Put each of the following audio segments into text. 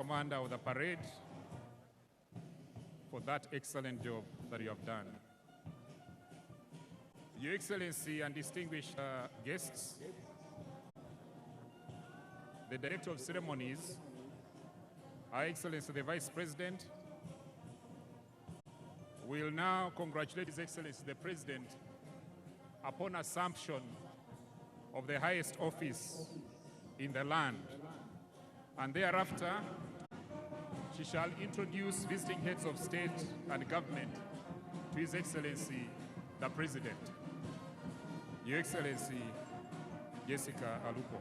Commander of the Parade, for that excellent job that you have done. Your Excellency and distinguished guests, the Director of Ceremonies, Her Excellency the Vice President, will now congratulate His Excellency the President upon assumption of the highest office in the land. And thereafter, she shall introduce visiting heads of state and government to His Excellency the President. Your Excellency, Jessica Alupo.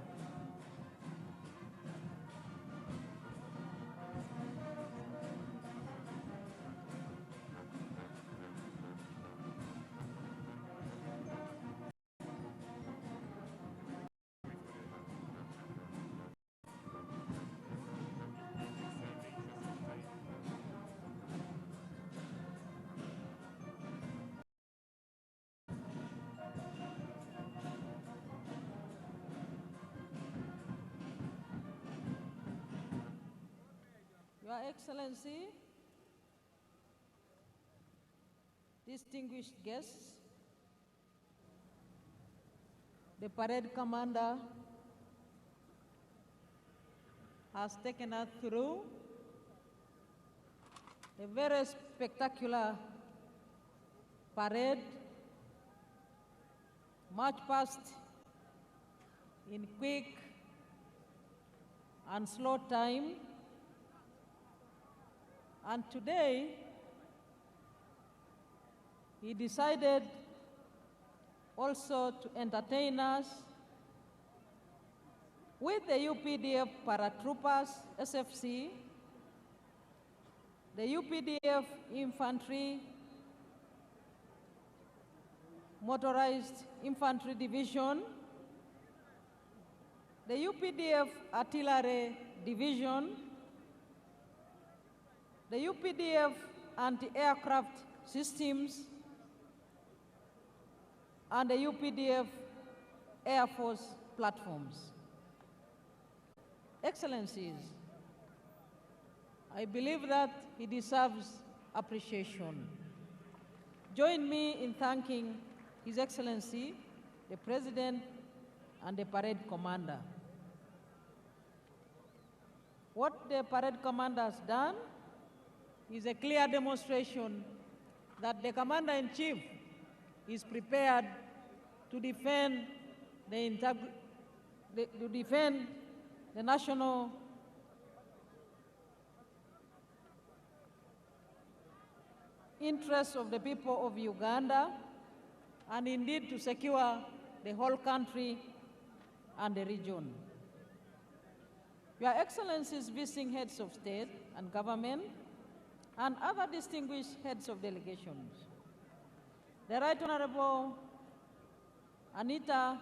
Your Excellency, distinguished guests, the parade commander has taken us through a very spectacular parade, march past in quick and slow time. And today, he decided also to entertain us with the UPDF paratroopers, SFC, the UPDF infantry, motorized infantry division, the UPDF artillery division, the UPDF anti-aircraft systems, and the UPDF Air Force platforms. Excellencies, I believe that he deserves appreciation. Join me in thanking His Excellency, the President, and the parade commander. What the parade commander has done is a clear demonstration that the Commander-in-Chief is prepared to defend the national interests of the people of Uganda, and indeed to secure the whole country and the region. Your Excellencies, visiting heads of state and government, and other distinguished heads of delegations, the Right Honorable Anita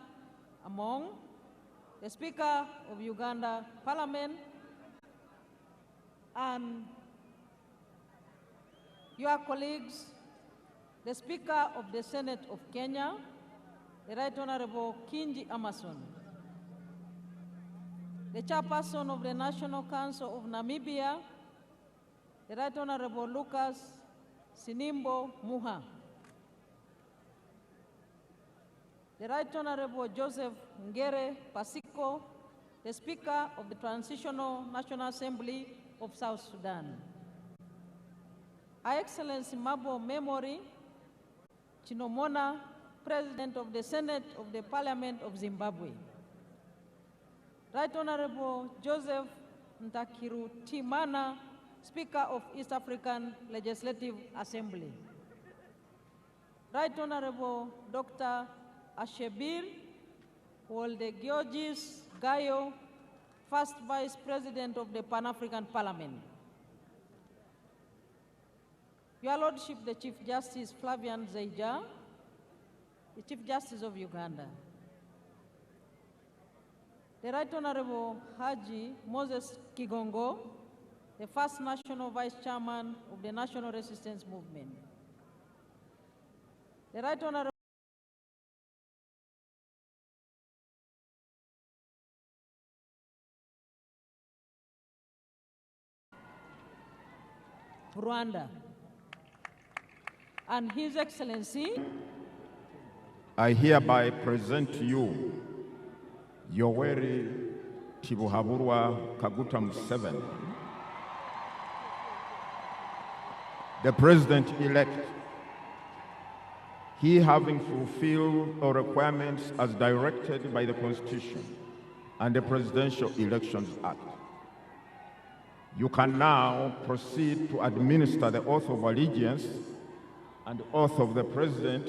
Among, the Speaker of Uganda Parliament, and your colleagues, the Speaker of the Senate of Kenya, the Right Honorable Kingi Amason, the Chairperson of the National Council of Namibia, the Right Honorable Lucas Sinimbo Muha, the Right Honorable Joseph Ngere Pasiko, the Speaker of the Transitional National Assembly of South Sudan, Her Excellency Mabo Memory Chinomona, President of the Senate of the Parliament of Zimbabwe, Right Honorable Joseph Ntakiru Timana, Speaker of East African Legislative Assembly, Right Honorable Dr. Ashebir Wolde-Georgis Gayo, First Vice President of the Pan-African Parliament, Your Lordship, the Chief Justice Flavian Zaija, the Chief Justice of Uganda, the Right Honorable Haji Moses Kigongo, the first National Vice Chairman of the National Resistance Movement, the Right Honorable Rwanda. And His Excellency, I hereby present to you Yoweri Kaguta Museveni, the President-elect, he having fulfilled all requirements as directed by the Constitution and the Presidential Elections Act. You can now proceed to administer the oath of allegiance and the oath of the President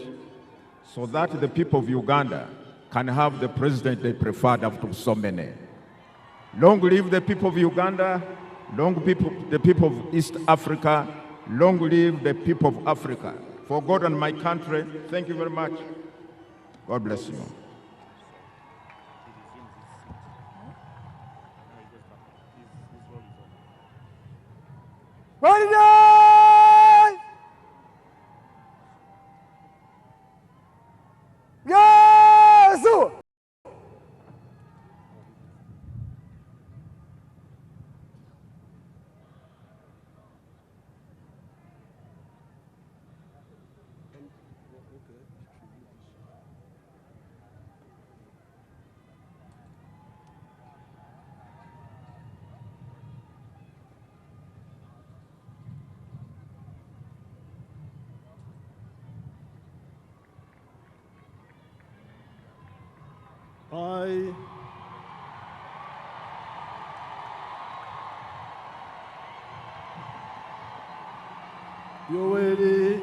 so that the people of Uganda can have the President they preferred after so many. Long live the people of Uganda, long live the people of East Africa, long live the people of Africa. For God and my country, thank you very much. God bless you. I, Yoweri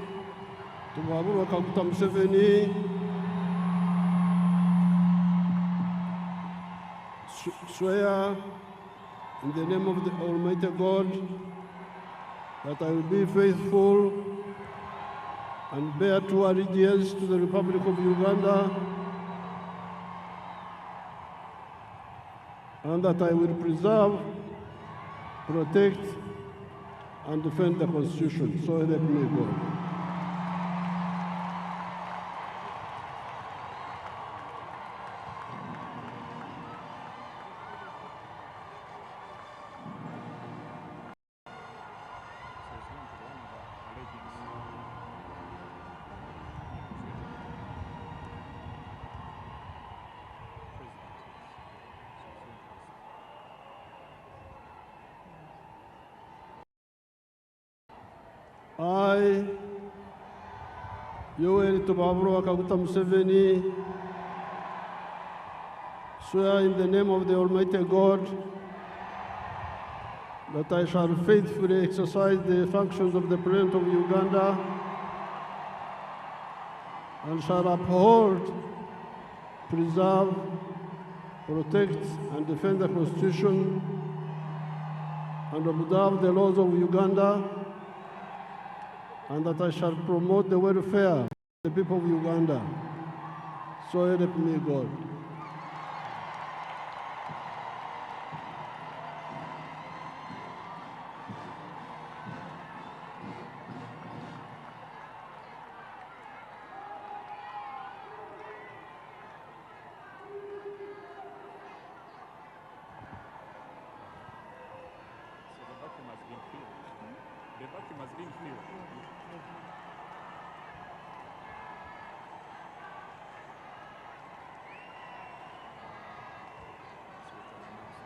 Kaguta Museveni, swear in the name of the Almighty God that I will be faithful and bear true allegiance to the Republic of Uganda, and that I will preserve, protect, and defend the Constitution. So help me God. I, Yoweri Kaguta Museveni, swear in the name of the Almighty God that I shall faithfully exercise the functions of the President of Uganda and shall uphold, preserve, protect, and defend the Constitution and observe the laws of Uganda, and that I shall promote the welfare of the people of Uganda. So help me God. The vacuum has been filled.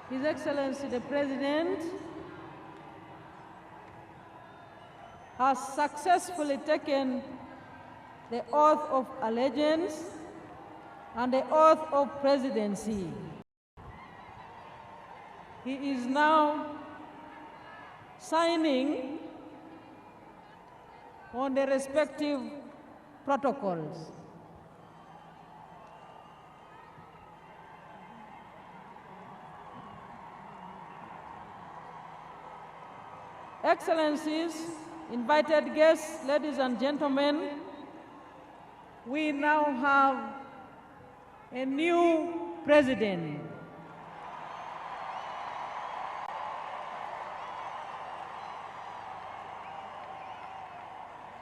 His Excellency the President has successfully taken the oath of allegiance and the oath of presidency. He is now signing on the respective protocols. Excellencies, invited guests, ladies and gentlemen, we now have a new president.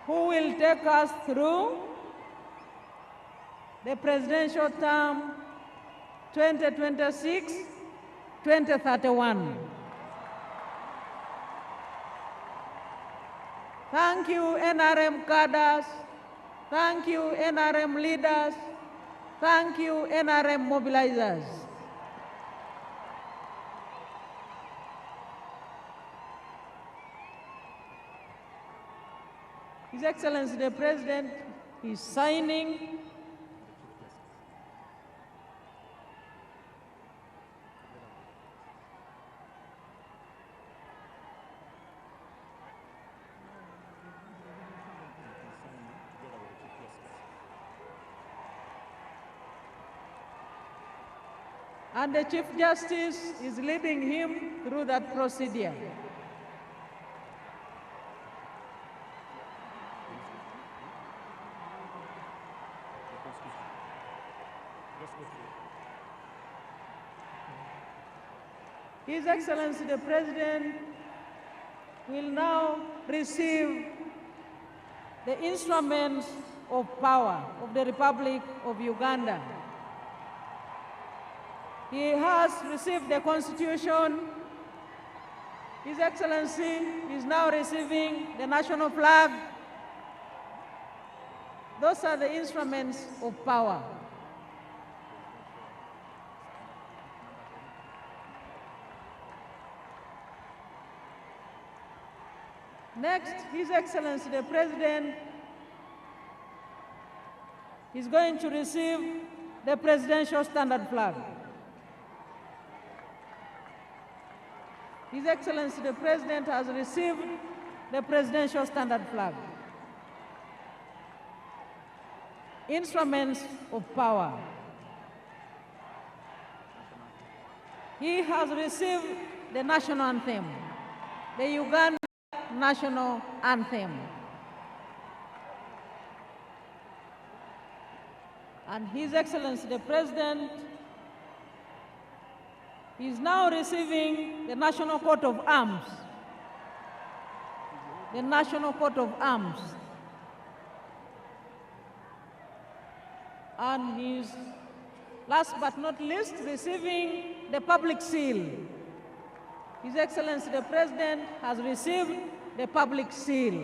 Who will take us through the presidential term 2026-2031. Thank you, NRM cadres. Thank you, NRM leaders. Thank you, NRM mobilizers. His Excellency the President is signing and the Chief Justice is leading him through that procedure. His Excellency the President will now receive the instruments of power of the Republic of Uganda. He has received the Constitution. His Excellency is now receiving the national flag. Those are the instruments of power. Next, His Excellency the President is going to receive the presidential standard flag. His Excellency the President has received the presidential standard flag. Instruments of power. He has received the national anthem, the Uganda national anthem. And His Excellency the President is now receiving the National Coat of Arms. The National Coat of Arms. And he is, last but not least, receiving the public seal. His Excellency the President has received the public seal.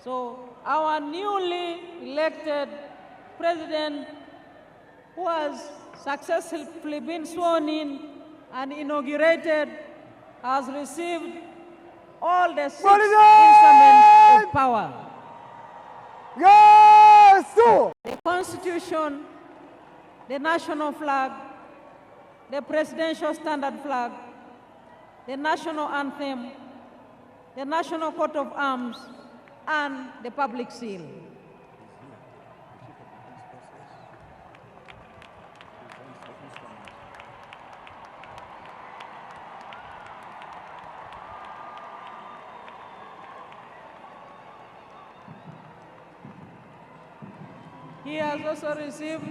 So our newly elected President, who has successfully been sworn in and inaugurated, has received all the 6 instruments of power. Yes, sir. The Constitution, the national flag, the presidential standard flag, the national anthem, the national coat of arms, and the public seal. He has also received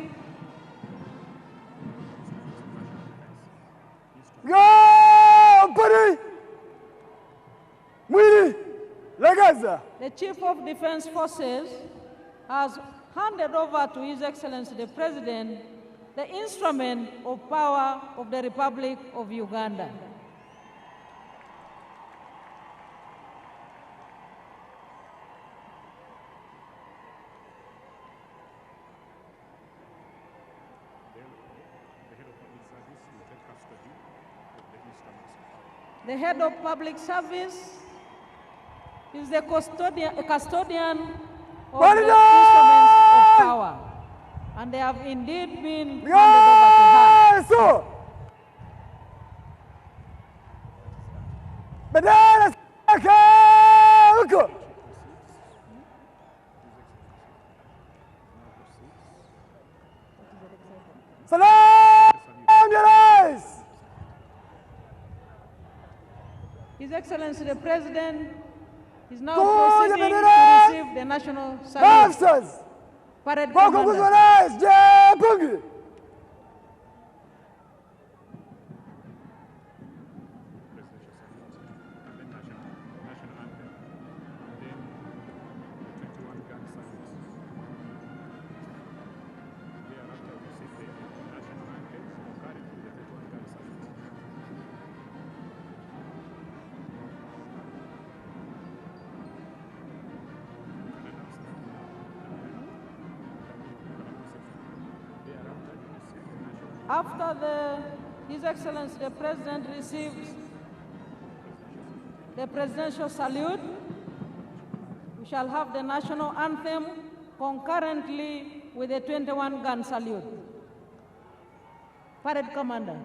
the Chief of Defense Forces has handed over to His Excellency the President the instrument of power of the Republic of Uganda. The head of public service is the custodian of the instruments of power, and they have indeed been handed over to her. His Excellency the President is now proceeding to receive the national salute. Parade Commander. After His Excellency the President receives the presidential salute, we shall have the national anthem concurrently with the 21-gun salute. Parade Commander.